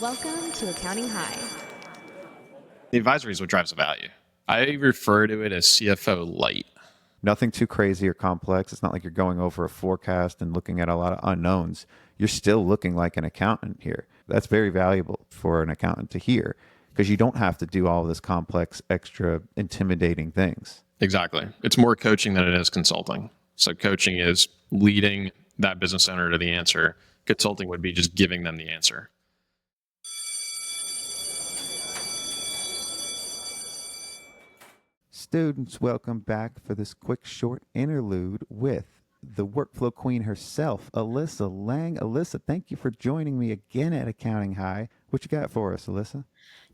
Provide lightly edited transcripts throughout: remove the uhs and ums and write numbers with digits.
Welcome to Accounting High. The advisory is what drives the value. I refer to it as CFO Lite. Nothing too crazy or complex. It's not like you're going over a forecast and looking at a lot of unknowns. You're still looking like an accountant here. That's very valuable for an accountant to hear because you don't have to do all this complex, extra intimidating things. Exactly. It's more coaching than it is consulting. So coaching is leading that business owner to the answer. Consulting would be just giving them the answer. Students, welcome back for this quick short interlude with the workflow queen herself, Alyssa Lang. Alyssa, thank you for joining me again at Accounting High. What you got for us, Alyssa?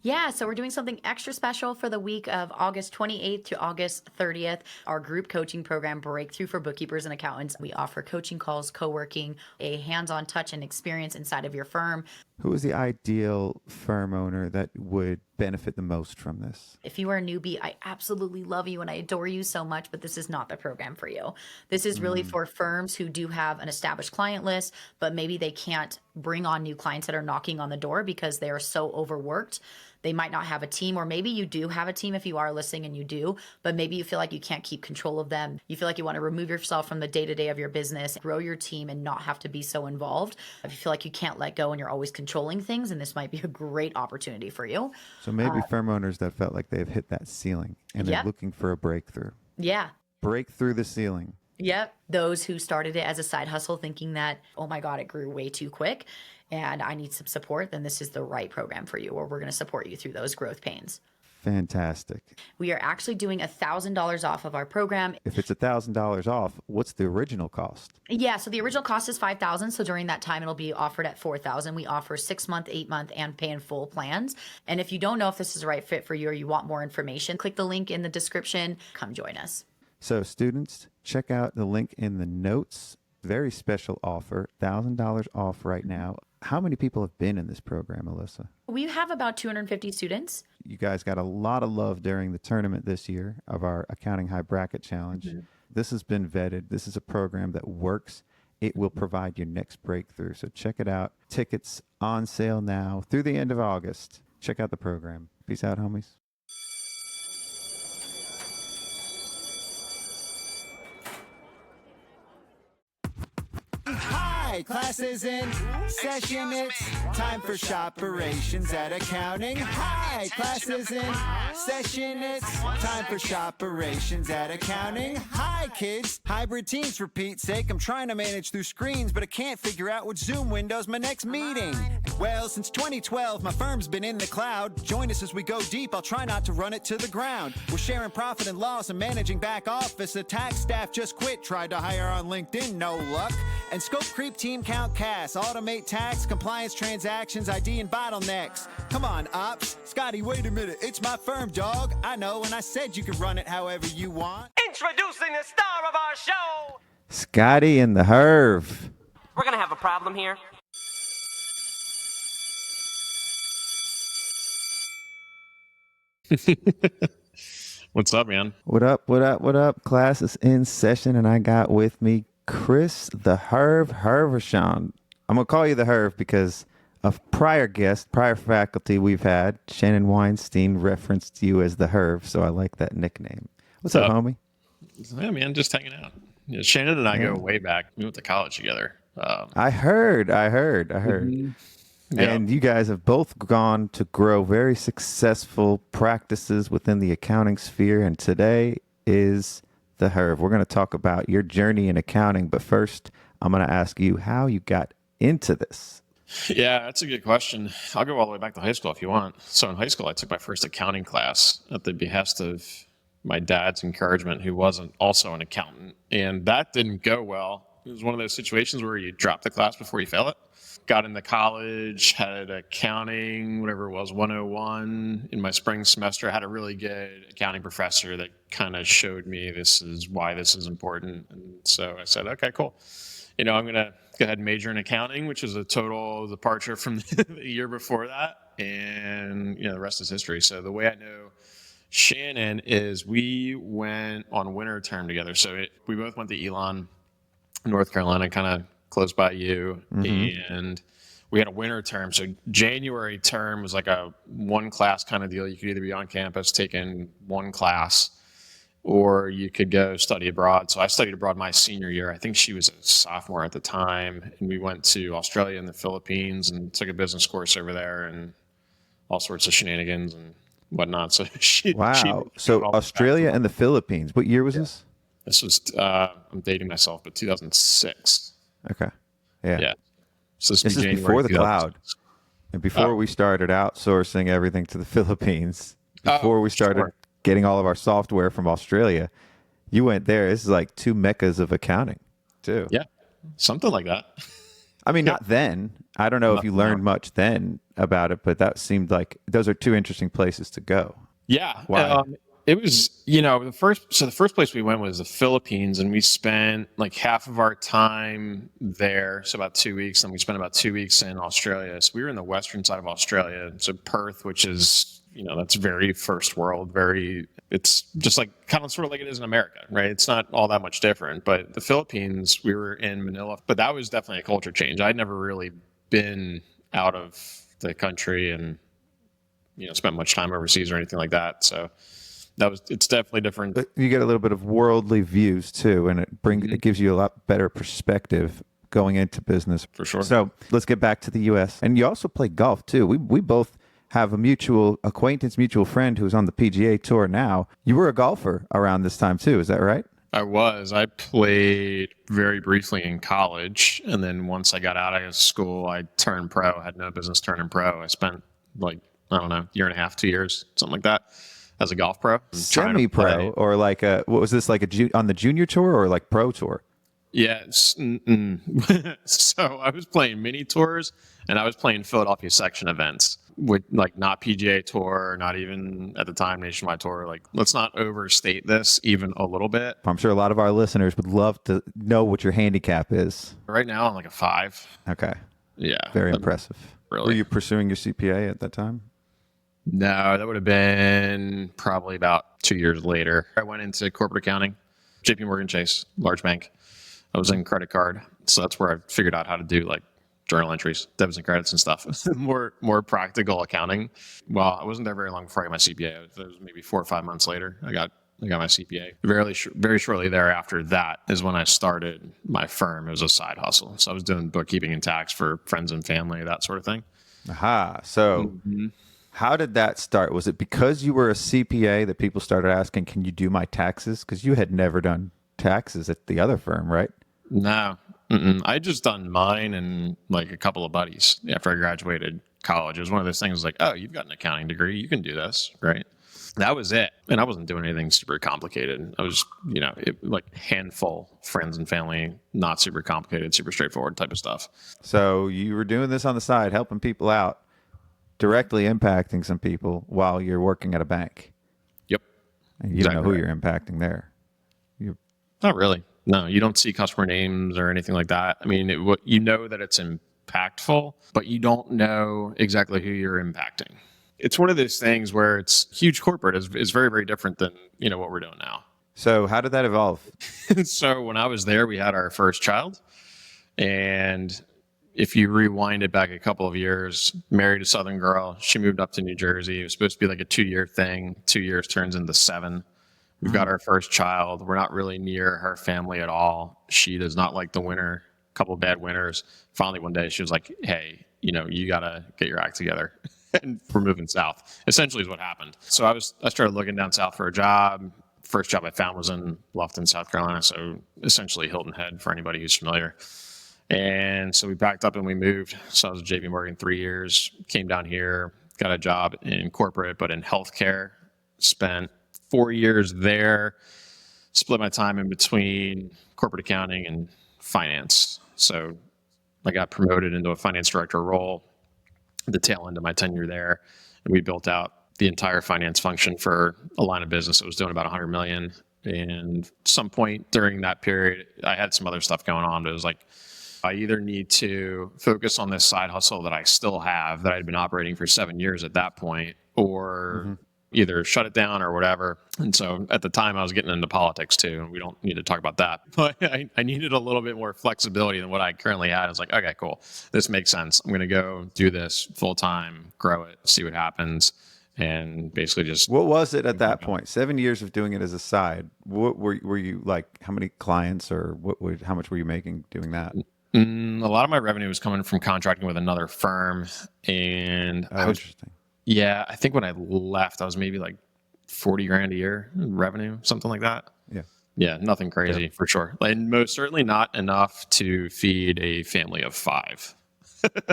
Yeah, so we're doing something extra special for the week of August 28th to August 30th. Our group coaching program, Breakthrough for Bookkeepers and Accountants. We offer coaching calls, co-working, a hands-on touch and experience inside of your firm. Who is the ideal firm owner that would benefit the most from this? If you are a newbie, I absolutely love you and I adore you so much, but this is not the program for you. This is really for firms who do have an established client list, but maybe they can't bring on new clients that are knocking on the door because they are so overworked. They might not have a team, or maybe you do have a team if you are listening and you do, but maybe you feel like you can't keep control of them. You feel like you want to remove yourself from the day-to-day of your business, grow your team and not have to be so involved. If you feel like you can't let go and you're always controlling things, and this might be a great opportunity for you. So maybe firm owners that felt like they've hit that ceiling and they're looking for a breakthrough. Yeah. Break through the ceiling. Yep. Those who started it as a side hustle thinking that, oh my God, it grew way too quick and I need some support, then this is the right program for you, or we're going to support you through those growth pains. Fantastic. We are actually doing $1,000 off of our program. If it's $1,000 off, what's the original cost? Yeah, so the original cost is $5,000. So during that time, it'll be offered at $4,000. We offer 6-month, 8-month, and pay in full plans. And if you don't know if this is the right fit for you or you want more information, click the link in the description. Come join us. So students, check out the link in the notes. Very special offer, $1,000 off right now. How many people have been in this program, Alyssa? We have about 250 students. You guys got a lot of love during the tournament this year of our Accounting High Bracket Challenge. This has been vetted. This is a program that works. It will provide your next breakthrough. So check it out. Tickets on sale now through the end of August. Check out the program. Peace out, homies. Hi, class is in session. It's time for Shoperations at Accounting. Hi, class is in session. It's time for Shoperations at Accounting. Hi, kids. Hybrid teams, for Pete's sake. I'm trying to manage through screens, but I can't figure out which Zoom window's my next meeting. Well, since 2012, my firm's been in the cloud. Join us as we go deep. I'll try not to run it to the ground. We're sharing profit and loss and managing back office. The tax staff just quit. Tried to hire on LinkedIn, no luck. And scope creep, team count, CAS, automate tax, compliance transactions, ID and bottlenecks. Come on, ops. Scotty, wait a minute. It's my firm, dog. I know, and I said you could run it however you want. Introducing the star of our show. Scotty and the Herv. We're gonna have a problem here. What's up, man? What up, what up, what up? Class is in session, and I got with me Chris the Hervochon. I'm going to call you the Herv because a prior guest, prior faculty we've had, Shannon Weinstein, referenced you as the Herv, so I like that nickname. What's up, homie? Yeah, man, just hanging out. Yeah, Shannon and I go way back. We went to college together. I heard. Yeah. And you guys have both gone to grow very successful practices within the accounting sphere, and today is the Herv. We're going to talk about your journey in accounting, but first, I'm going to ask you how you got into this. Yeah, that's a good question. I'll go all the way back to high school if you want. So in high school, I took my first accounting class at the behest of my dad's encouragement, who wasn't also an accountant. And that didn't go well. It was one of those situations where you drop the class before you fail it. Got into college, had accounting, whatever it was, 101 in my spring semester. I had a really good accounting professor that kind of showed me this is why this is important. And so I said, okay, cool. I'm going to go ahead and major in accounting, which is a total departure from the year before that. And, the rest is history. So the way I know Shannon is we went on winter term together. So we both went to Elon, North Carolina, kind of close by you. And we had a winter term. So January term was like a one class kind of deal. You could either be on campus taking one class, or you could go study abroad. So I studied abroad my senior year. I think she was a sophomore at the time. And we went to Australia and the Philippines and took a business course over there and all sorts of shenanigans and whatnot. So Wow. So Australia and the Philippines. What year was this? This was, I'm dating myself, but 2006. Okay. Yeah. Yeah. So This is January before the 2006. cloud. And before we started outsourcing everything to the Philippines, before we started getting all of our software from Australia, you went there. This is like two meccas of accounting, too. Yeah. Something like that. I mean, not then. I don't know if you learned much then about it, but that seemed like those are two interesting places to go. Yeah. Why? It was, the first place we went was the Philippines, and we spent like half of our time there. So about 2 weeks. And we spent about 2 weeks in Australia. So we were in the western side of Australia. So Perth, which is, that's very first world, it's just like kind of sort of like it is in America, right? It's not all that much different, but the Philippines, we were in Manila, but that was definitely a culture change. I'd never really been out of the country and, spent much time overseas or anything like that. So it's definitely different. But you get a little bit of worldly views too, and it gives you a lot better perspective going into business. For sure. So let's get back to the U.S. And you also play golf too. We both have a mutual acquaintance, mutual friend who's on the PGA Tour now. You were a golfer around this time too, is that right? I was. I played very briefly in college, and then once I got out of school, I turned pro. I had no business turning pro. I spent year and a half, 2 years, something like that, as a golf pro. Semi-pro, or like what was this, like on the junior tour or like pro tour? Yeah. So I was playing mini tours, and I was playing Philadelphia section events with like not PGA Tour, not even at the time Nationwide Tour. Like, let's not overstate this even a little bit. I'm sure a lot of our listeners would love to know what your handicap is. Right now, I'm like a 5. Okay. Yeah. Very impressive. Really? Were you pursuing your CPA at that time? No, that would have been probably about 2 years later. I went into corporate accounting, JP Morgan Chase, large bank. I was in credit card. So that's where I figured out how to do like journal entries, debits and credits and stuff. more practical accounting. Well, I wasn't there very long before I got my CPA. It was maybe 4 or 5 months later. I got my CPA. Very shortly thereafter, that is when I started my firm. It was a side hustle. So I was doing bookkeeping and tax for friends and family, that sort of thing. Aha. So how did that start? Was it because you were a CPA that people started asking, can you do my taxes? Because you had never done taxes at the other firm, right? No. I just done mine and like a couple of buddies after I graduated college. It was one of those things like, oh, you've got an accounting degree. You can do this, right? That was it. And I wasn't doing anything super complicated. I was, like handful friends and family, not super complicated, super straightforward type of stuff. So you were doing this on the side, helping people out, directly impacting some people while you're working at a bank. Yep. And you don't know who you're impacting there. Not really. No, you don't see customer names or anything like that. I mean, you know that it's impactful, but you don't know exactly who you're impacting. It's one of those things where it's huge corporate is very, very different than, what we're doing now. So how did that evolve? So when I was there, we had our first child. And if you rewind it back a couple of years, married a Southern girl, she moved up to New Jersey. It was supposed to be like a 2-year thing. 2 years turns into 7. We've got our first child. We're not really near her family at all. She does not like the winter, a couple of bad winters. Finally, one day she was like, hey, you got to get your act together. And we're moving south, essentially is what happened. So I started looking down south for a job. First job I found was in Bluffton, South Carolina. So essentially Hilton Head for anybody who's familiar. And so we packed up and we moved. So I was at JP Morgan 3 years, came down here, got a job in corporate, but in healthcare, spent 4 years there, split my time in between corporate accounting and finance. So I got promoted into a finance director role at the tail end of my tenure there. And we built out the entire finance function for a line of business that was doing about 100 million. And at some point during that period, I had some other stuff going on, but it was like, I either need to focus on this side hustle that I still have, that I'd been operating for 7 years at that point, or either shut it down or whatever. And so at the time I was getting into politics too, and we don't need to talk about that. But I needed a little bit more flexibility than what I currently had. I was like, okay, cool. This makes sense. I'm going to go do this full time, grow it, see what happens. And basically just... What was it at that point? 7 years of doing it as a side. What were you like? How many clients or how much were you making doing that? A lot of my revenue was coming from contracting with another firm. And Interesting. Yeah, I think when I left, I was maybe like 40 grand a year in revenue, something like that. Yeah. Yeah, nothing crazy for sure. And most certainly not enough to feed a family of 5.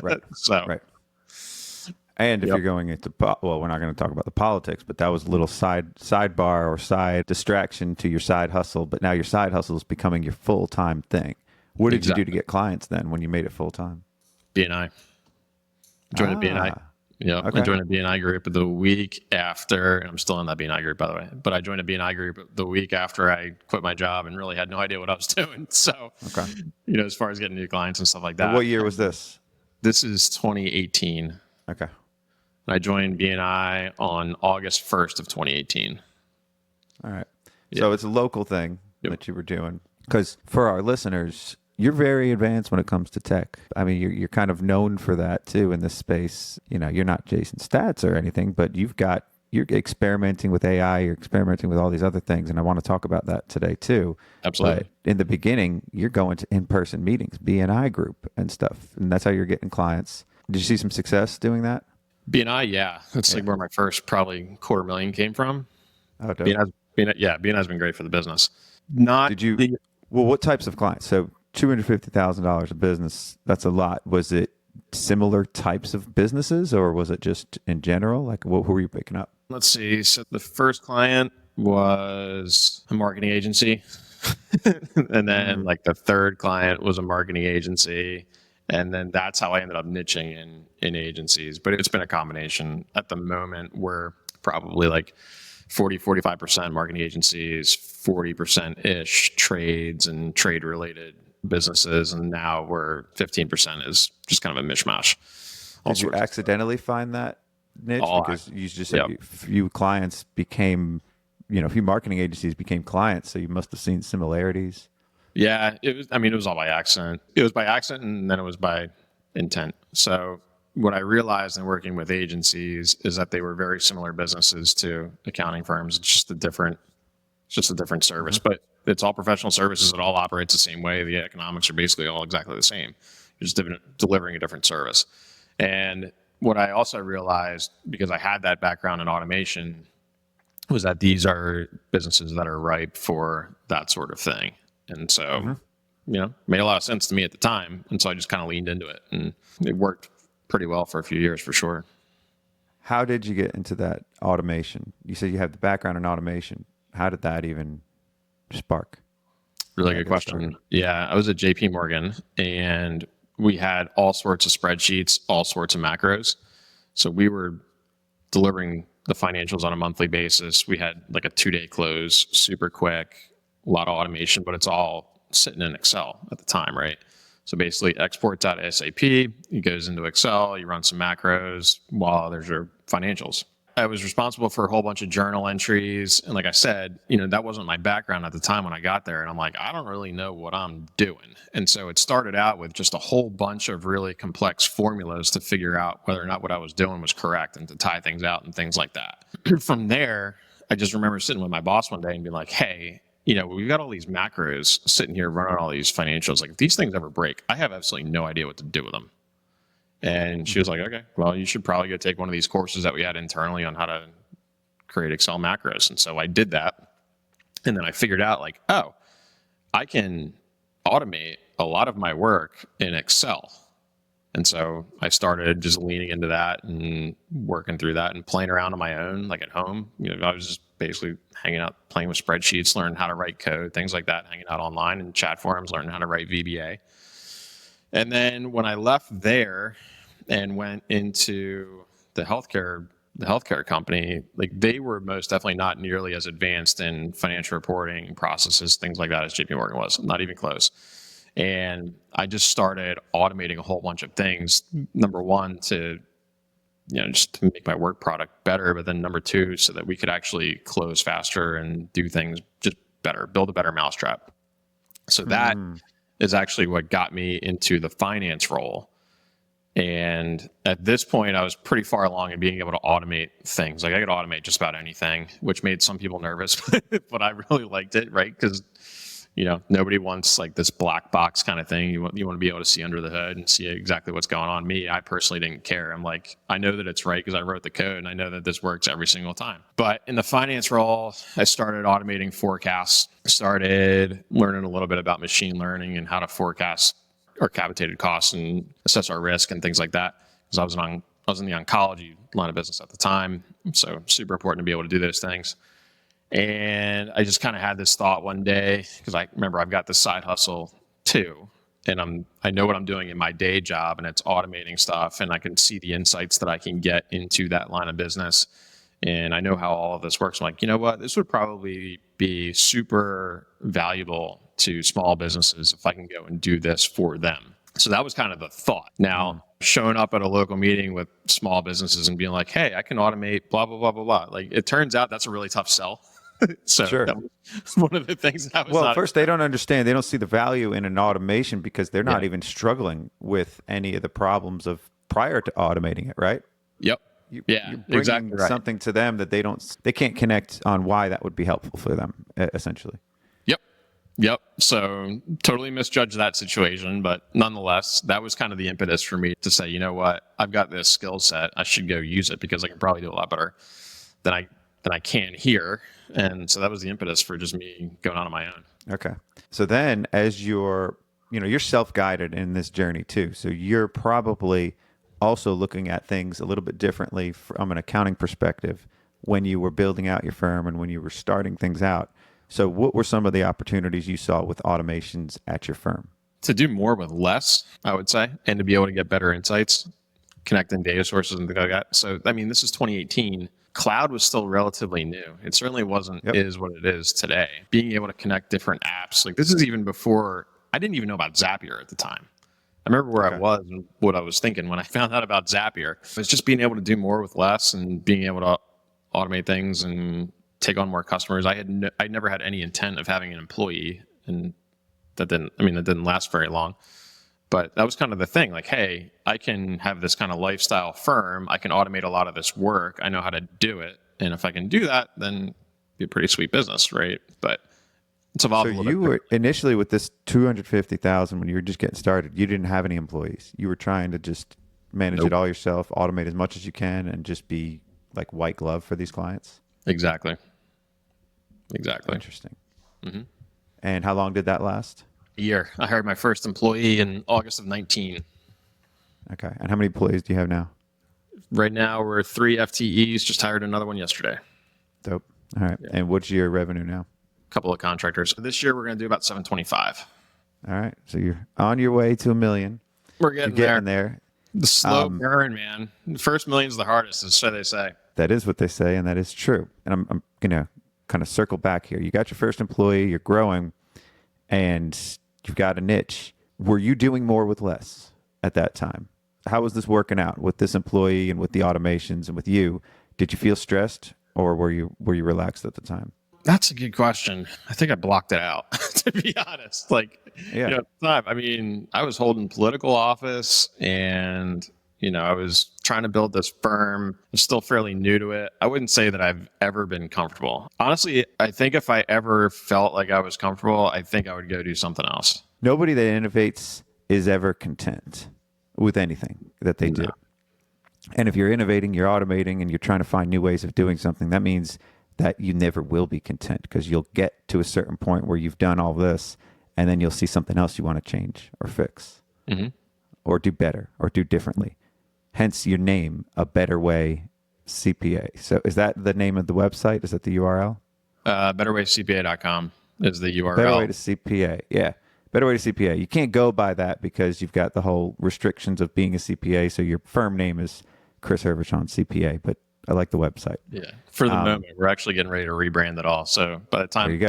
Right. So, right. And if you're going into, well, we're not going to talk about the politics, but that was a little sidebar or side distraction to your side hustle. But now your side hustle is becoming your full-time thing. What did you do to get clients then when you made it full-time? BNI. Joined a BNI. Yeah, okay. I joined a BNI group the week after. I'm still in that BNI group, by the way. But I joined a BNI group the week after I quit my job and really had no idea what I was doing. So, as far as getting new clients and stuff like that. And what year was this? This is 2018. Okay. I joined BNI on August 1st of 2018. All right. So it's a local thing that you were doing. Because for our listeners, you're very advanced when it comes to tech. I mean, you're kind of known for that too in this space. You're not Jason Stats or anything, but you're experimenting with AI, you're experimenting with all these other things. And I want to talk about that today too. Absolutely. But in the beginning, you're going to in-person meetings, BNI group and stuff. And that's how you're getting clients. Did you see some success doing that? BNI, yeah. That's like where my first probably $250,000 came from. Oh, dope. BNI's been great for the business. Well, what types of clients? So $250,000 of business, that's a lot. Was it similar types of businesses or was it just in general? Like who were you picking up? Let's see. So the first client was a marketing agency. And then like the third client was a marketing agency. And then that's how I ended up niching in agencies. But it's been a combination. At the moment, we're probably like 45% marketing agencies, 40%-ish trades and trade-related businesses. And now we're 15% is just kind of a mishmash. Did you accidentally find that niche? Because you just said few clients became, few marketing agencies became clients. So you must have seen similarities. Yeah, it was all by accident. It was by accident and then it was by intent. So what I realized in working with agencies is that they were very similar businesses to accounting firms. It's just a different service, but it's all professional services. It all operates the same way. The economics are basically all exactly the same. You're just delivering a different service. And what I also realized, because I had that background in automation, was that these are businesses that are ripe for that sort of thing. And so, made a lot of sense to me at the time. And so I just kind of leaned into it and it worked pretty well for a few years for sure. How did you get into that automation? You said you have the background in automation. How did that even spark? Really good question. Yeah, I was at JP Morgan and we had all sorts of spreadsheets, all sorts of macros. So we were delivering the financials on a monthly basis. We had like a 2-day close, super quick, a lot of automation, but it's all sitting in Excel at the time, right? So basically exports out of SAP, it goes into Excel, you run some macros while there's your financials. I was responsible for a whole bunch of journal entries. And like I said, that wasn't my background at the time when I got there. And I'm like, I don't really know what I'm doing. And so it started out with just a whole bunch of really complex formulas to figure out whether or not what I was doing was correct and to tie things out and things like that. From there, I just remember sitting with my boss one day and being like, hey, we've got all these macros sitting here running all these financials. Like if these things ever break, I have absolutely no idea what to do with them. And she was like, okay, well, you should probably go take one of these courses that we had internally on how to create Excel macros. And so I did that. And then I figured out like, oh, I can automate a lot of my work in Excel. And so I started just leaning into that and working through that and playing around on my own, like at home. I was just basically hanging out, playing with spreadsheets, learning how to write code, things like that, hanging out online in chat forums, learning how to write VBA. And then when I left there and went into the healthcare company, like they were most definitely not nearly as advanced in financial reporting processes, things like that as JP Morgan was, not even close. And I just started automating a whole bunch of things. Number one, to just to make my work product better. But then number two, so that we could actually close faster and do things just better, build a better mousetrap. So that is actually what got me into the finance role. And at this point, I was pretty far along in being able to automate things. Like I could automate just about anything, which made some people nervous, but I really liked it, right? Because nobody wants like this black box kind of thing. You want to be able to see under the hood and see exactly what's going on. Me, I personally didn't care. I'm like, I know that it's right because I wrote the code and I know that this works every single time. But in the finance role, I started automating forecasts, started learning a little bit about machine learning and how to forecast our capitated costs and assess our risk and things like that. Because I was in the oncology line of business at the time. So super important to be able to do those things. And I just kind of had this thought one day, because I remember I've got this side hustle too. And I know what I'm doing in my day job, and it's automating stuff, and I can see the insights that I can get into that line of business. And I know how all of this works. I'm like, you know what? This would probably be super valuable to small businesses if I can go and do this for them. So that was kind of the thought. Now, showing up at a local meeting with small businesses and being like, hey, I can automate blah, blah, blah, blah, blah. Like, it turns out that's a really tough sell. So Sure. that was one of the things that was Well, first, they don't understand. They don't see the value in an automation because they're not even struggling with any of the problems of prior to automating it, right? Yep. You're bringing exactly right. something to them that they can't connect on why that would be helpful for them, essentially. Yep. So totally misjudged that situation, but nonetheless, that was kind of the impetus for me to say, you know what, I've got this skill set. I should go use it because I can probably do a lot better than I can here. And so that was the impetus for just me going out on my own. Okay. So then as you're self-guided in this journey too. So you're probably also looking at things a little bit differently from an accounting perspective when you were building out your firm and when you were starting things out. So what were some of the opportunities you saw with automations at your firm? To do more with less, I would say, and to be able to get better insights, connecting data sources and things like that. So, I mean, this is 2018. Cloud was still relatively new. It certainly wasn't is what it is today. Being able to connect different apps. Like this is even before, I didn't even know about Zapier at the time. I remember where I was and what I was thinking when I found out about Zapier. It was just being able to do more with less and being able to automate things and take on more customers. I never had any intent of having an employee, and that didn't last very long. But that was kind of the thing. Like, hey, I can have this kind of lifestyle firm. I can automate a lot of this work. I know how to do it, and if I can do that, then it'd be a pretty sweet business, right? But it's evolved. So you were initially with this $250,000 when you were just getting started. You didn't have any employees. You were trying to just manage it all yourself, automate as much as you can, and just be like white glove for these clients. Exactly. Interesting. Mm-hmm. And how long did that last? A year. I hired my first employee in August of 19. Okay. And how many employees do you have now? Right now, we're 3 FTEs. Just hired another one yesterday. Dope. All right. Yeah. And what's your revenue now? A couple of contractors. This year, we're going to do about 725. All right. So you're on your way to $1 million. We're getting there. The slow burn, man. The first million's the hardest, so they say. That is what they say, and that is true. And I'm going to kind of circle back here. You got your first employee, you're growing, and you've got a niche. Were you doing more with less at that time? How was this working out with this employee and with the automations and with you? Did you feel stressed, or were you relaxed at the time? That's a good question. I think I blocked it out, to be honest. Like, at the time, I mean, I was holding political office and, I was trying to build this firm. I'm still fairly new to it. I wouldn't say that I've ever been comfortable. Honestly, I think if I ever felt like I was comfortable, I think I would go do something else. Nobody that innovates is ever content with anything that they do. And if you're innovating, you're automating, and you're trying to find new ways of doing something, that means that you never will be content, because you'll get to a certain point where you've done all this, and then you'll see something else you want to change or fix or do better or do differently. Hence your name, A Better Way CPA. So is that the name of the website? Is that the URL? BetterWayCPA.com is the URL. Better Way to CPA. Yeah. Better Way to CPA. You can't go by that because you've got the whole restrictions of being a CPA. So your firm name is Chris Hervochon CPA, but I like the website. Yeah. For the moment, we're actually getting ready to rebrand it all. So by the time,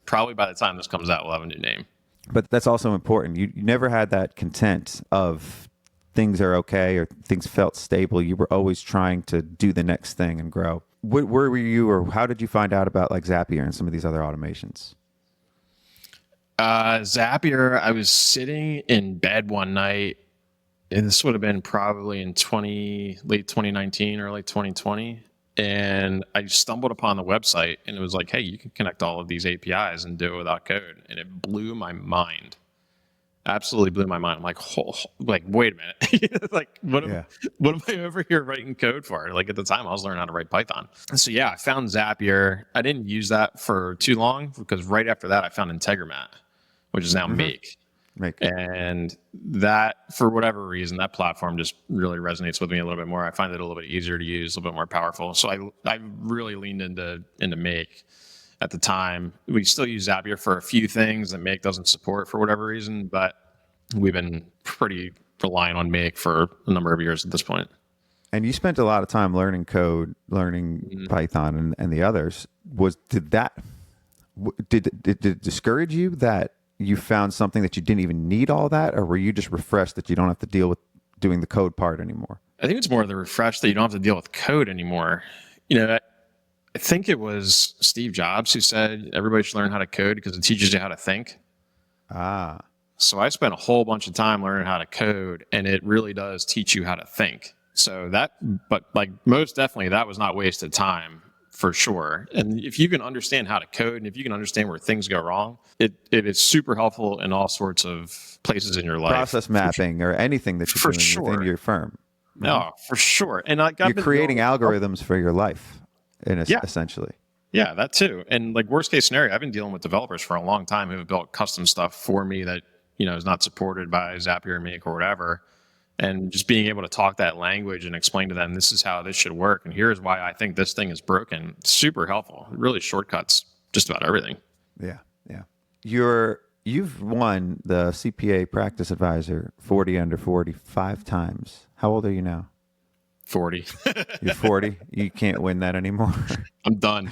probably by the time this comes out, we'll have a new name. But that's also important. You never had that content of things are okay or things felt stable, you were always trying to do the next thing and grow. Where were you, or how did you find out about like Zapier and some of these other automations? Zapier, I was sitting in bed one night, and this would have been probably in late 2019, early 2020. And I stumbled upon the website, and it was like, hey, you can connect all of these APIs and do it without code. And it blew my mind. Absolutely blew my mind. I'm like, wait a minute. Like, what am I over here writing code for? Like, at the time, I was learning how to write Python. And so, yeah, I found Zapier. I didn't use that for too long, because right after that, I found Integromat, which is now Make. And that, for whatever reason, that platform just really resonates with me a little bit more. I find it a little bit easier to use, a little bit more powerful. So I really leaned into Make. At the time, we still use Zapier for a few things that Make doesn't support for whatever reason, but we've been pretty reliant on Make for a number of years at this point. And you spent a lot of time learning code, learning Python and the others. Did it discourage you that you found something that you didn't even need all that, or were you just refreshed that you don't have to deal with doing the code part anymore? I think it's more the refresh that you don't have to deal with code anymore. I think it was Steve Jobs who said everybody should learn how to code because it teaches you how to think. So I spent a whole bunch of time learning how to code, and it really does teach you how to think. So but like most definitely, that was not wasted time for sure. And if you can understand how to code, and if you can understand where things go wrong, it is super helpful in all sorts of places in your life. Process mapping or anything that you're doing within your firm. No, for sure. And you're creating algorithms for your life. Essentially. Yeah, that too. And like worst case scenario, I've been dealing with developers for a long time who have built custom stuff for me that, is not supported by Zapier or Make or whatever. And just being able to talk that language and explain to them, this is how this should work. And here's why I think this thing is broken. Super helpful. It really shortcuts just about everything. Yeah. Yeah. You've won the CPA practice advisor 40 under 40 5 times. How old are you now? 40. You're 40. You can't win that anymore. I'm done.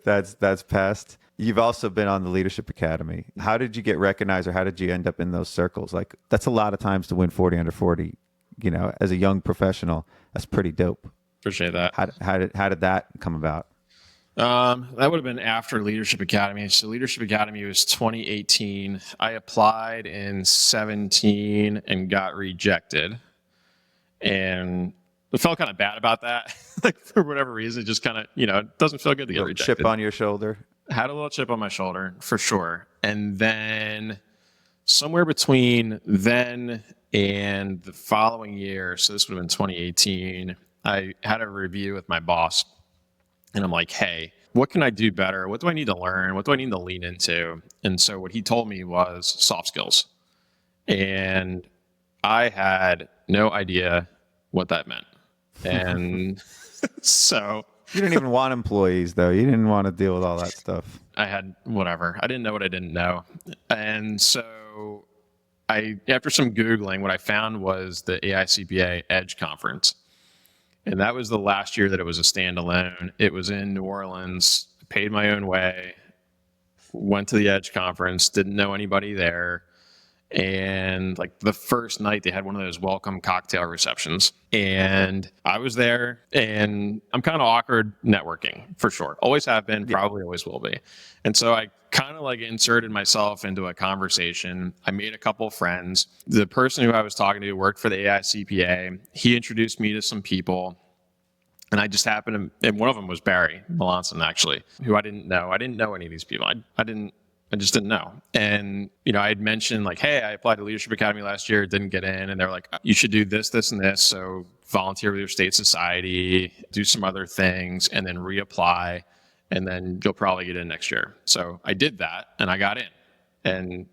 That's past. You've also been on the Leadership Academy. How did you get recognized, or how did you end up in those circles? Like, that's a lot of times to win 40 under 40. As a young professional, that's pretty dope. Appreciate that. How did that come about? That would have been after Leadership Academy. So Leadership Academy was 2018. I applied in 17 and got rejected. And I felt kind of bad about that. Like, for whatever reason, it just kind of, it doesn't feel good to get rejected. Chip on your shoulder? Had a little chip on my shoulder, for sure. And then somewhere between then and the following year, so this would have been 2018, I had a review with my boss. And I'm like, hey, what can I do better? What do I need to learn? What do I need to lean into? And so what he told me was soft skills. And I had no idea what that meant. And so you didn't even want employees, though. You didn't want to deal with all that stuff. I had whatever. I didn't know what I didn't know. And so after some Googling, what I found was the AICPA Edge conference. And that was the last year that it was a standalone. It was in New Orleans. I paid my own way, went to the Edge conference, didn't know anybody there. And like the first night, they had one of those welcome cocktail receptions. And I was there, and I'm kind of awkward networking, for sure. Always have been, probably always will be. And so I kind of like inserted myself into a conversation. I made a couple of friends. The person who I was talking to worked for the AICPA. He introduced me to some people. And I just happened to, and one of them was Barry Melancon, actually, who I didn't know. I didn't know any of these people. I just didn't know. And, I had mentioned like, hey, I applied to Leadership Academy last year, didn't get in. And they're like, you should do this, this, and this. So volunteer with your state society, do some other things, and then reapply. And then you'll probably get in next year. So I did that, and I got in. And,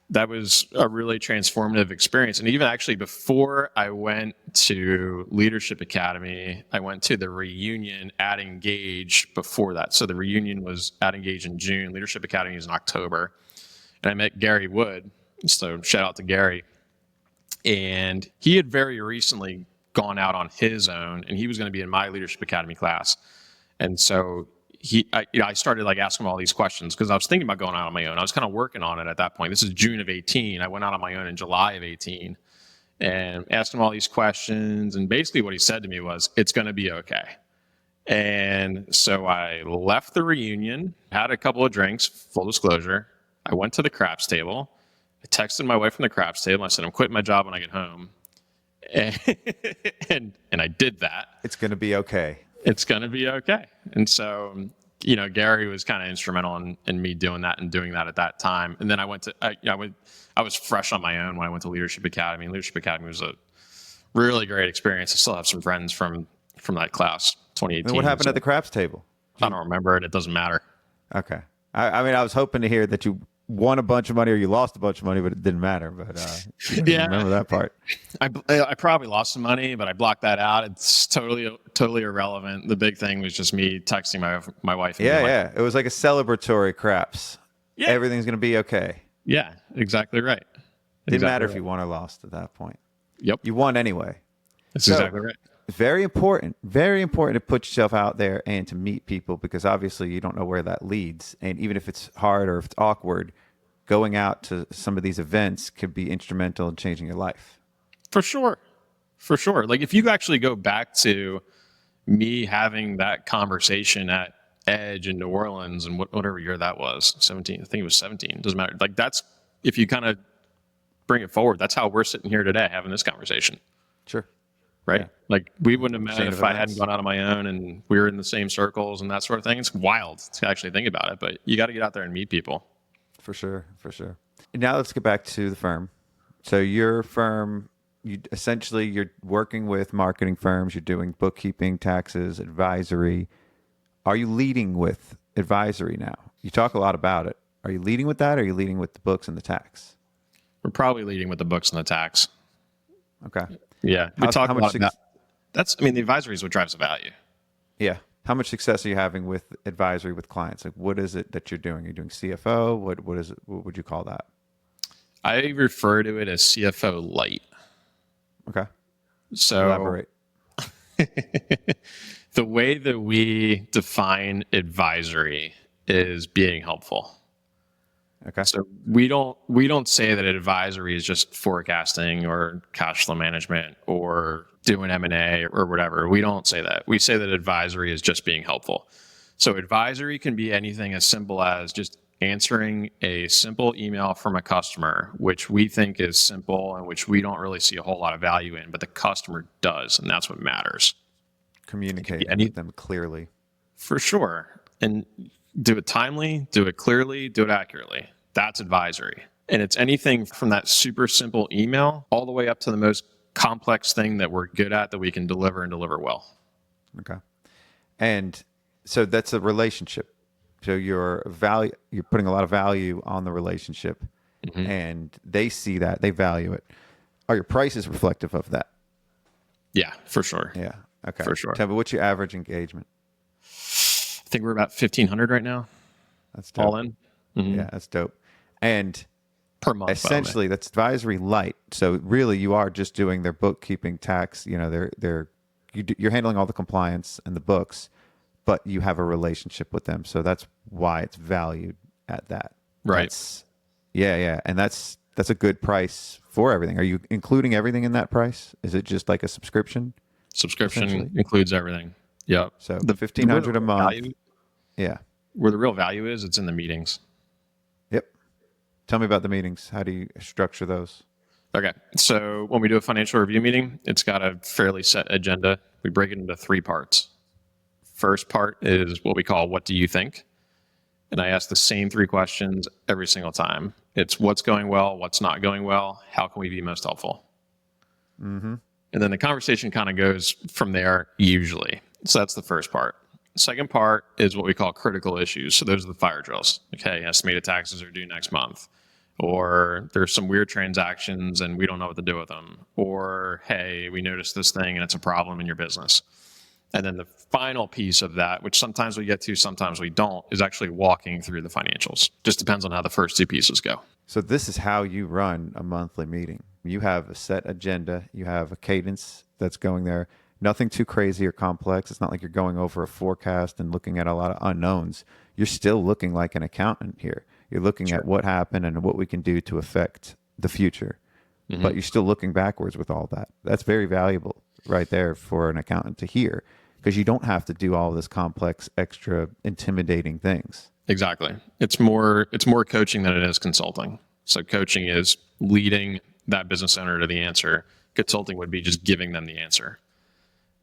that was a really transformative experience. And even actually before I went to Leadership Academy, I went to the reunion at Engage before that. So the reunion was at Engage in June. Leadership Academy is in October. And I met Gary Wood. So shout out to Gary. And he had very recently gone out on his own, and he was going to be in my Leadership Academy class. And so I started like asking him all these questions because I was thinking about going out on my own. I was kind of working on it at that point. This is June of 18. I went out on my own in July of 18. and asked him all these questions. And basically what he said to me was, it's going to be okay. And so I left the reunion, had a couple of drinks, full disclosure. I went to the craps table. I texted my wife from the craps table. I said, I'm quitting my job when I get home. And I did that. It's going to be okay. It's going to be okay. And so, Gary was kind of instrumental in me doing that and doing that at that time. And then I was fresh on my own when I went to Leadership Academy. Leadership Academy was a really great experience. I still have some friends from that class, 2018. And what happened at the craps table? I don't remember it. It doesn't matter. Okay. I mean, I was hoping to hear that you won a bunch of money or you lost a bunch of money, but it didn't matter. But yeah, remember that part. I probably lost some money, but I blocked that out. It's totally irrelevant. The big thing was just me texting my wife. Yeah. It was like a celebratory craps. Yeah. Everything's going to be okay. Yeah, exactly right. Didn't matter if you won or lost at that point. Yep. You won anyway. That's exactly right. Very important to put yourself out there and to meet people, because obviously you don't know where that leads. And even if it's hard or if it's awkward, going out to some of these events could be instrumental in changing your life. For sure. Like if you actually go back to me having that conversation at Edge in New Orleans and whatever year that was, 17, I think it was 17, doesn't matter. Like that's, if you kind of bring it forward, that's how we're sitting here today having this conversation. Sure. Right? Yeah. Like we wouldn't have met Chain if of I events. hadn't gone out on my own and we were in the same circles and that sort of thing. It's wild to actually think about it, but you got to get out there and meet people. For sure. Now let's get back to the firm. So your firm, you're working with marketing firms. You're doing bookkeeping, taxes, advisory. Are you leading with advisory now? You talk a lot about it. Are you leading with that, or are you leading with the books and the tax? We're probably leading with the books and the tax. Okay. Yeah. We talk how about much that. The advisory is what drives the value. Yeah. How much success are you having with advisory with clients? Like, what is it that you're doing? Are you doing CFO? What is it? What would you call that? I refer to it as CFO Lite. Okay. So Elaborate. the way that we define advisory is being helpful. Okay. So we don't say that advisory is just forecasting or cash flow management or doing M&A or whatever. We don't say that. We say that advisory is just being helpful. So advisory can be anything as simple as just answering a simple email from a customer, which we think is simple and which we don't really see a whole lot of value in, but the customer does, and that's what matters. Communicate with them clearly. For sure. And do it timely, do it clearly, do it accurately. That's advisory. And it's anything from that super simple email all the way up to the most complex thing that we're good at that we can deliver and deliver well. Okay. And so that's a relationship. So you're putting a lot of value on the relationship, and they see that, they value it. Are your prices reflective of that? Yeah, for sure. Yeah. Okay. For sure. Tell me, what's your average engagement? I think we're about 1,500 right now. That's dope. All in. Yeah, that's dope. And Per month. essentially, that's advisory light. So really, you are just doing their bookkeeping, tax. You're handling all the compliance and the books, but you have a relationship with them. So that's why it's valued at that. Right. Yeah. And that's a good price for everything. Are you including everything in that price? Is it just like a subscription? Subscription includes everything. Yep. So the $1,500 a month. Value, Yeah. where the real value is, it's in the meetings. Yep. Tell me about the meetings. How do you structure those? Okay. So when we do a financial review meeting, it's got a fairly set agenda. We break it into 3 parts. First part is what we call, what do you think? And I ask the same 3 questions every single time. It's what's going well, what's not going well, how can we be most helpful? And then the conversation kind of goes from there usually. So that's the first part. Second part is what we call critical issues. So those are the fire drills. Okay, estimated taxes are due next month. Or there's some weird transactions and we don't know what to do with them. Or, hey, we noticed this thing and it's a problem in your business. And then the final piece of that, which sometimes we get to, sometimes we don't, is actually walking through the financials. Just depends on how the first 2 pieces go. So this is how you run a monthly meeting. You have a set agenda. You have a cadence that's going there. Nothing too crazy or complex. It's not like you're going over a forecast and looking at a lot of unknowns. You're still looking like an accountant here. You're looking at what happened and what we can do to affect the future. but you're still looking backwards with all that. That's very valuable right there for an accountant to hear, because you don't have to do all this complex, extra intimidating things. Exactly. It's more coaching than it is consulting. So coaching is leading that business owner to the answer. Consulting would be just giving them the answer.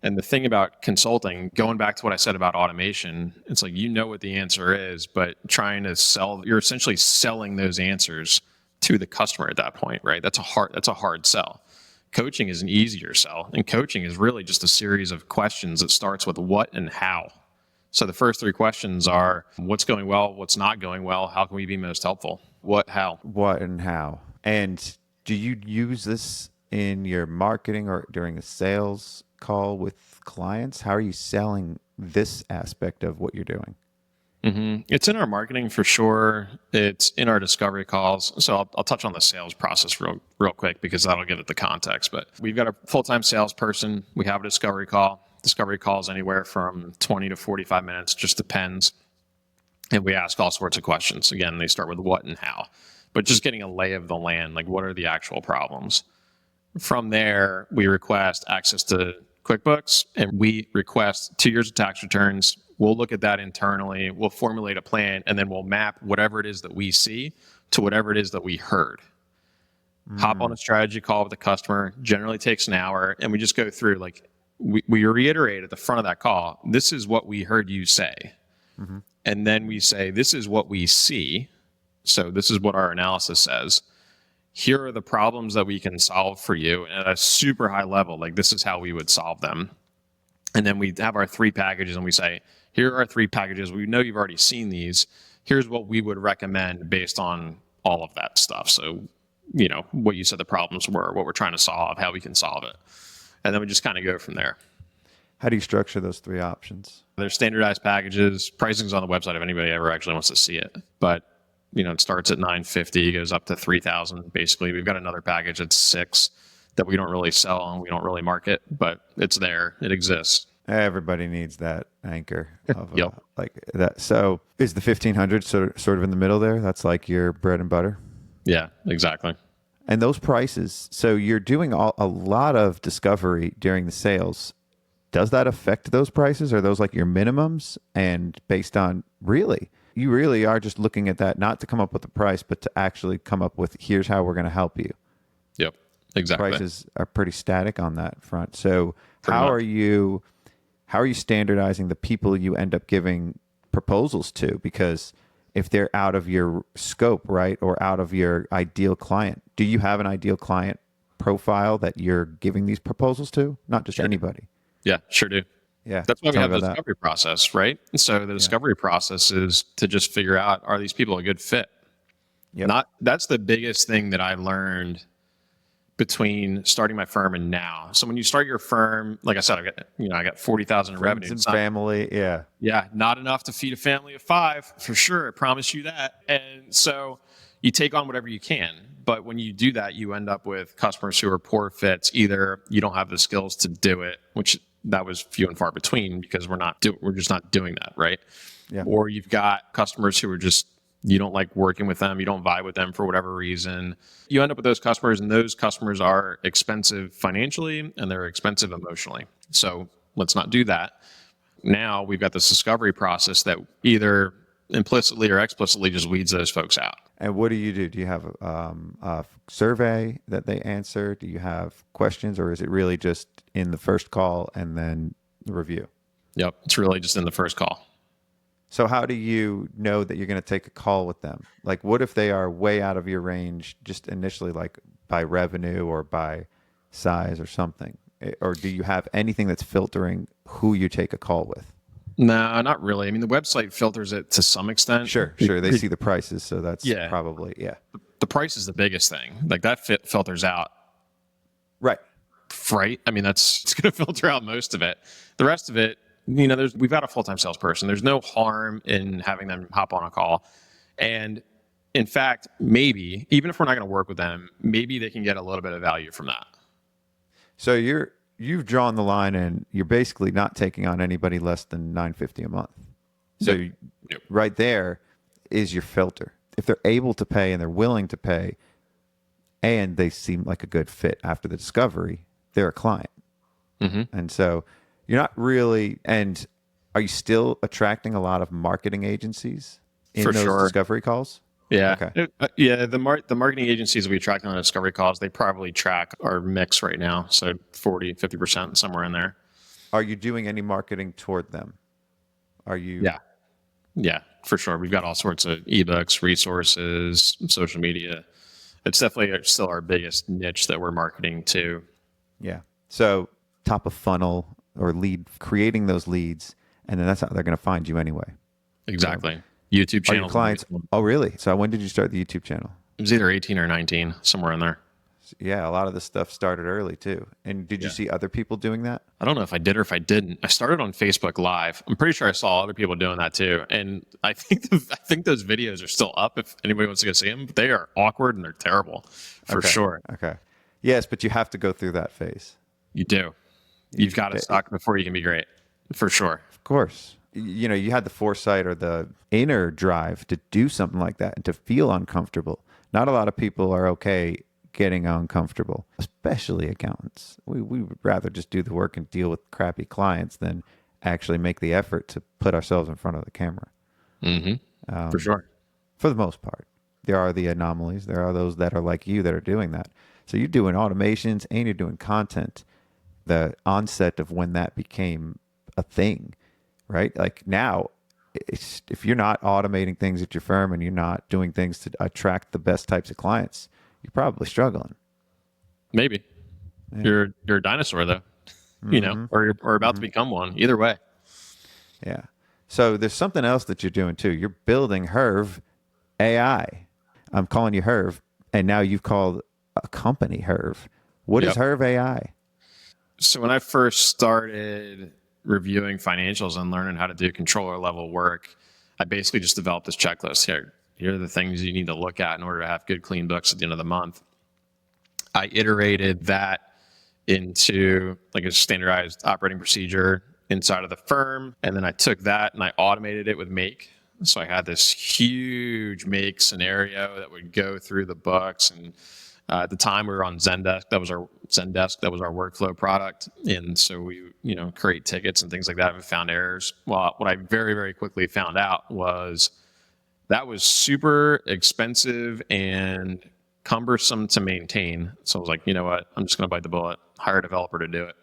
And the thing about consulting, going back to what I said about automation, it's like, you know what the answer is, but trying to sell, you're essentially selling those answers to the customer at that point, right? That's a hard sell. Coaching is an easier sell, and coaching is really just a series of questions that starts with what and how. So the first 3 questions are, what's going well, what's not going well, how can we be most helpful? What, how? What and how. And do you use this in your marketing or during a sales call with clients? How are you selling this aspect of what you're doing? It's in our marketing for sure. It's in our discovery calls. So I'll touch on the sales process real quick, because that'll give it the context. But we've got a full-time salesperson. We have a discovery call. Discovery calls anywhere from 20 to 45 minutes, just depends. And we ask all sorts of questions. Again, they start with what and how, but just getting a lay of the land, like what are the actual problems? From there, we request access to QuickBooks, and we request 2 years of tax returns. We'll look at that internally. We'll formulate a plan, and then we'll map whatever it is that we see to whatever it is that we heard. Hop on a strategy call with the customer, generally takes an hour, and we just go through, like, we reiterate at the front of that call, this is what we heard you say. And then we say, this is what we see. So this is what our analysis says. Here are the problems that we can solve for you at a super high level. Like, this is how we would solve them. And then we have our 3 packages, and we say, here are our 3 packages. We know you've already seen these. Here's what we would recommend based on all of that stuff. So, you know, what you said the problems were, what we're trying to solve, how we can solve it. And then we just kind of go from there. How do you structure those 3 options? There's standardized packages. Pricing's on the website if anybody ever actually wants to see it. But, you know, it starts at $950, goes up to $3,000. Basically, we've got another package at $6,000 that we don't really sell and we don't really market, but it's there. It exists. Everybody needs that anchor of Yep. like that. So is the 1,500 sort of in the middle there? That's like your bread and butter. Yeah, exactly. And those prices, so you're doing a lot of discovery during the sales. Does that affect those prices? Are those like your minimums? And based on you really are just looking at that, not to come up with a price, but to actually come up with, here's how we're going to help you. Yep, exactly. Prices are pretty static on that front. So how are you standardizing the people you end up giving proposals to? Because if they're out of your scope, right, or out of your ideal client, do you have an ideal client profile that you're giving these proposals to? Not just anybody. Yeah, sure do. Yeah. That's why we have the that. discovery process, right? And so the discovery process is to just figure out, are these people a good fit? Yep. That's the biggest thing that I learned between starting my firm and now. So when you start your firm, like I said, I got 40,000 in revenue. Friends and family, yeah. Yeah, not enough to feed a family of 5, for sure. I promise you that. And so you take on whatever you can. But when you do that, you end up with customers who are poor fits. Either you don't have the skills to do it, which that was few and far between because we're just not doing that, right? Yeah. Or you've got customers who are just, you don't like working with them, you don't vibe with them for whatever reason. You end up with those customers, and those customers are expensive financially and they're expensive emotionally. So let's not do that. Now we've got this discovery process that either implicitly or explicitly just weeds those folks out. And what do you do? Do you have a survey that they answer? Do you have questions, or is it really just in the first call and then the review? Yep, it's really just in the first call. So how do you know that you're going to take a call with them? Like, what if they are way out of your range just initially, like by revenue or by size or something? Or do you have anything that's filtering who you take a call with? No, not really. I mean, the website filters it to some extent. Sure. They see the prices, so that's probably, The price is the biggest thing. Like that filters out. Right. Right? I mean, it's going to filter out most of it. The rest of it, we've got a full-time salesperson. There's no harm in having them hop on a call. And in fact, maybe, even if we're not going to work with them, maybe they can get a little bit of value from that. So you've drawn the line, and you're basically not taking on anybody less than $950 a month. So right there is your filter. If they're able to pay and they're willing to pay, and they seem like a good fit after the discovery, they're a client. And so you're not really, and are you still attracting a lot of marketing agencies in For those sure. discovery calls? Yeah. Okay. Yeah. The marketing agencies we track on the discovery calls, they probably track our mix right now. So 40, 50%, somewhere in there. Are you doing any marketing toward them? Are you? Yeah. Yeah, for sure. We've got all sorts of ebooks, resources, social media. It's definitely still our biggest niche that we're marketing to. Yeah. So top of funnel or lead, creating those leads, and then that's how they're going to find you anyway. Exactly. YouTube Are your channels. clients? Oh, really? So when did you start the YouTube channel? It was either 18 or 19, somewhere in there. Yeah, a lot of this stuff started early too. And did you see other people doing that? I don't know if I did or if I didn't. I started on Facebook Live. I'm pretty sure I saw other people doing that too. And I think those videos are still up if anybody wants to go see them. But they are awkward and they're terrible for sure. Okay. Yes, but you have to go through that phase. You do. You've got to suck before you can be great, for sure. Of course. You know, you had the foresight or the inner drive to do something like that and to feel uncomfortable. Not a lot of people are okay getting uncomfortable, especially accountants. We would rather just do the work and deal with crappy clients than actually make the effort to put ourselves in front of the camera. For sure. For the most part. There are the anomalies. There are those that are like you that are doing that. So you're doing automations and you're doing content. The onset of when that became a thing, right? Like now, if you're not automating things at your firm and you're not doing things to attract the best types of clients, you're probably struggling. Maybe. Yeah. You're a dinosaur though, you know, or you're about to become one. Either way. Yeah. So there's something else that you're doing too. You're building Herv AI. I'm calling you Herv, and now you've called a company Herv. What is Herv AI? So when I first started reviewing financials and learning how to do controller level work, I basically just developed this checklist here. Here are the things you need to look at in order to have good, clean books at the end of the month. I iterated that into like a standardized operating procedure inside of the firm. And then I took that and I automated it with Make. So I had this huge Make scenario that would go through the books. And at the time we were on Zendesk. That was our workflow product. And so we, create tickets and things like that. We found errors. Well, what I very, very quickly found out was that was super expensive and cumbersome to maintain. So I was like, you know what? I'm just going to bite the bullet, hire a developer to do it.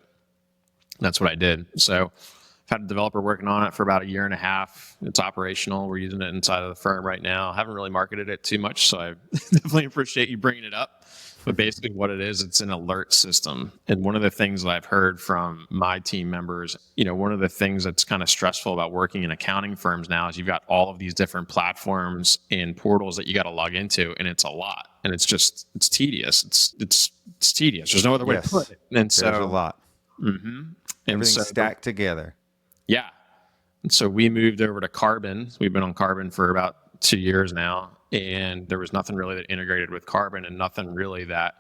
That's what I did. So I've had a developer working on it for about a year and a half. It's operational. We're using it inside of the firm right now. I haven't really marketed it too much, so I definitely appreciate you bringing it up. But basically what it is, it's an alert system. And one of the things that I've heard from my team members, one of the things that's kind of stressful about working in accounting firms now is you've got all of these different platforms and portals that you got to log into, and it's a lot. And it's tedious. It's tedious. There's no other way to put it. And so there's a lot. And everything's stacked together. Yeah. And so we moved over to Karbon. We've been on Karbon for about 2 years now. And there was nothing really that integrated with Karbon and nothing really that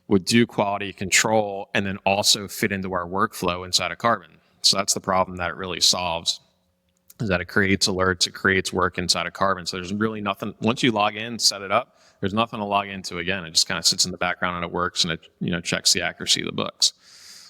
would do quality control and then also fit into our workflow inside of Karbon. So that's the problem that it really solves, is that it creates alerts, it creates work inside of Karbon. So there's really nothing, once you log in, set it up, there's nothing to log into again. It just kind of sits in the background and it works and it, checks the accuracy of the books.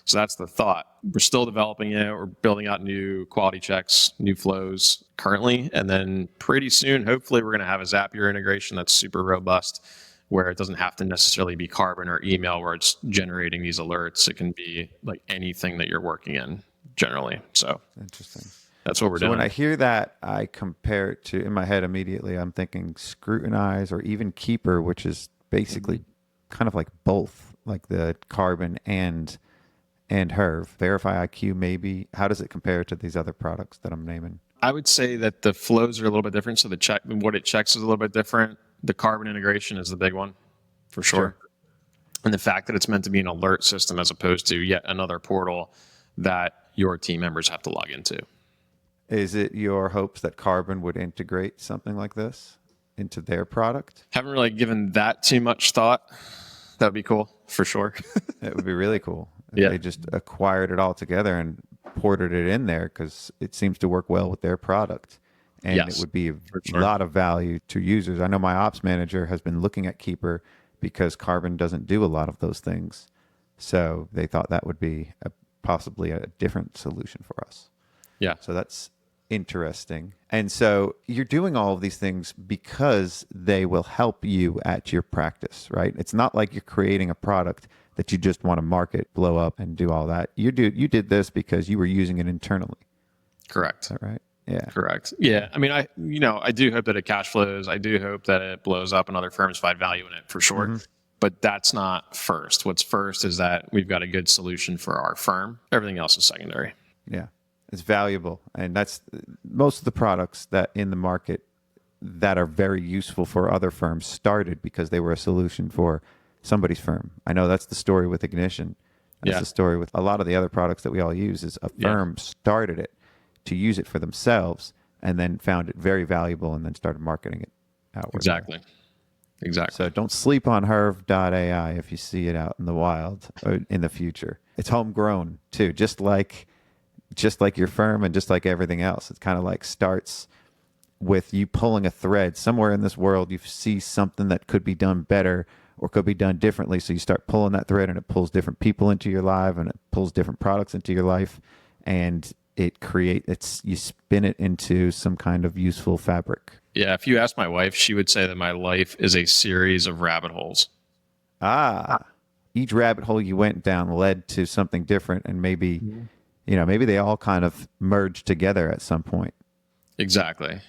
So that's the thought. We're still developing it. We're building out new quality checks, new flows currently. And then pretty soon, hopefully, we're going to have a Zapier integration that's super robust, where it doesn't have to necessarily be Karbon or email where it's generating these alerts. It can be like anything that you're working in generally. So interesting. That's what we're doing. When I hear that, I compare it to, in my head immediately, I'm thinking Scrutinize or even Keeper, which is basically kind of like both, like the Karbon and Herv. Verify IQ maybe. How does it compare to these other products that I'm naming? I would say that the flows are a little bit different. So what it checks is a little bit different. The Karbon integration is the big one, for sure. And the fact that it's meant to be an alert system as opposed to yet another portal that your team members have to log into. Is it your hopes that Karbon would integrate something like this into their product? Haven't really given that too much thought. That would be cool, for sure. It would be really cool if they just acquired it all together and ported it in there, because it seems to work well with their product. And it would be a lot of value to users. I know my ops manager has been looking at Keeper because Karbon doesn't do a lot of those things. So they thought that would be possibly a different solution for us. Yeah. So that's interesting. And so you're doing all of these things because they will help you at your practice, right? It's not like you're creating a product that you just want to market, blow up, and do all that. You did this because you were using it internally. Correct. Is that right? Yeah. Correct. Yeah. I mean, I do hope that it cash flows. I do hope that it blows up and other firms find value in it for sure. Mhm. But that's not first. What's first is that we've got a good solution for our firm. Everything else is secondary. Yeah. It's valuable. And that's most of the products that in the market that are very useful for other firms started because they were a solution for somebody's firm. I know that's the story with Ignition. That's the story with a lot of the other products that we all use is a firm started it to use it for themselves and then found it very valuable and then started marketing it outward. Exactly. So don't sleep on Herv AI if you see it out in the wild or in the future. It's homegrown too, just like your firm and just like everything else. It's kind of like starts with you pulling a thread somewhere in this world. You see something that could be done better or could be done differently. So you start pulling that thread and it pulls different people into your life and it pulls different products into your life. And you spin it into some kind of useful fabric. Yeah. If you ask my wife, she would say that my life is a series of rabbit holes. Each rabbit hole you went down led to something different. And maybe, maybe they all kind of merged together at some point. Exactly.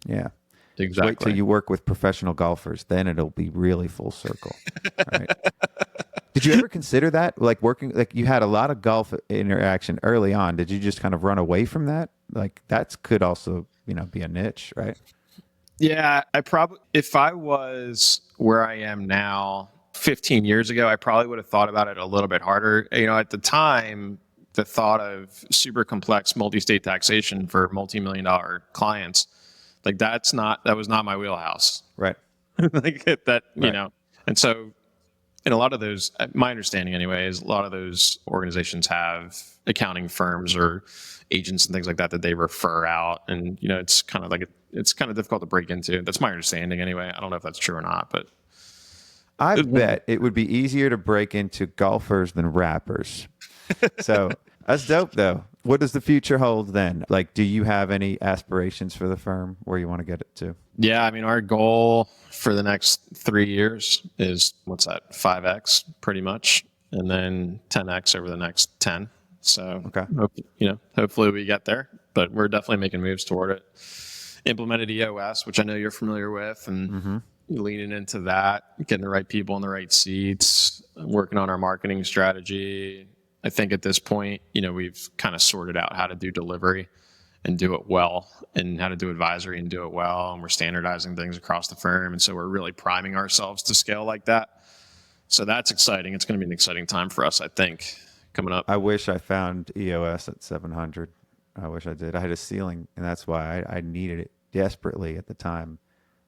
Yeah. Exactly. Just wait till you work with professional golfers. Then it'll be really full circle. Right. Did you ever consider that? Like you had a lot of golf interaction early on. Did you just kind of run away from that? Like that could also, be a niche, right? Yeah. If I was where I am now 15 years ago, I probably would have thought about it a little bit harder. At the time, the thought of super complex multi-state taxation for multi-million-dollar clients, like that was not my wheelhouse. Right. Like that, right. And so in a lot of those, my understanding anyway, is a lot of those organizations have accounting firms or agents and things like that they refer out. And, it's kind of difficult to break into. That's my understanding anyway. I don't know if that's true or not, but I bet it would be easier to break into golfers than rappers. So that's dope though. What does the future hold then? Like, do you have any aspirations for the firm where you want to get it to? Yeah. I mean, our goal for the next 3 years is 5X pretty much. And then 10X over the next 10. So, okay. Hopefully we get there, but we're definitely making moves toward it. Implemented EOS, which I know you're familiar with, and leaning into that, getting the right people in the right seats, working on our marketing strategy. I think at this point, we've kind of sorted out how to do delivery and do it well, and how to do advisory and do it well. And we're standardizing things across the firm. And so we're really priming ourselves to scale like that. So that's exciting. It's going to be an exciting time for us, I think, coming up. I wish I found EOS at 700. I wish I did. I had a ceiling, and that's why I needed it desperately at the time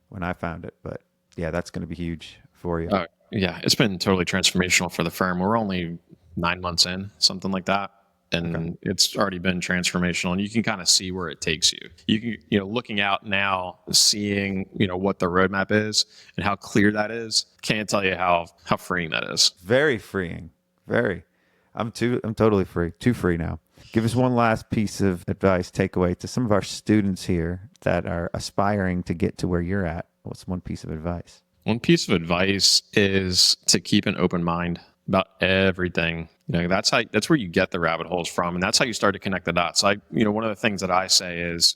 when I found it. But yeah, that's going to be huge for you. Yeah, it's been totally transformational for the firm. We're only 9 months in, something like that. And it's already been transformational, and you can kind of see where it takes you. You can, looking out now, seeing, what the roadmap is and how clear that is. Can't tell you how freeing that is. Very freeing. Very. I'm totally free. Too free now. Give us one last piece of advice, takeaway to some of our students here that are aspiring to get to where you're at. What's one piece of advice? One piece of advice is to keep an open mind about everything. That's where you get the rabbit holes from, and that's how you start to connect the dots. One of the things that I say is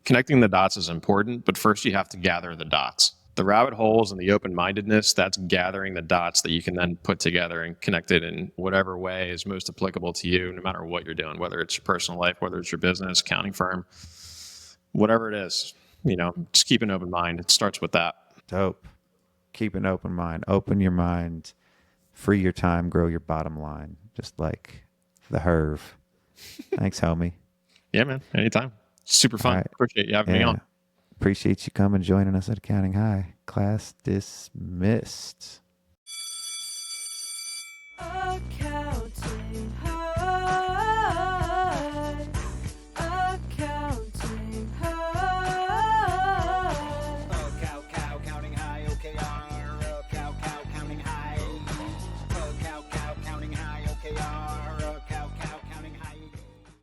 connecting the dots is important, but first you have to gather the dots. The rabbit holes and the open-mindedness, that's gathering the dots that you can then put together and connect it in whatever way is most applicable to you, no matter what you're doing, whether it's your personal life, whether it's your business, accounting firm, whatever it is. Just keep an open mind. It starts with that. Dope. Keep an open mind. Open your mind. Free your time. Grow your bottom line. Just like the Herv. Thanks, homie. Yeah, man. Anytime. Super fun. Right. Appreciate you having me on. Appreciate you coming joining us at Accounting High. Class dismissed. Accounting High.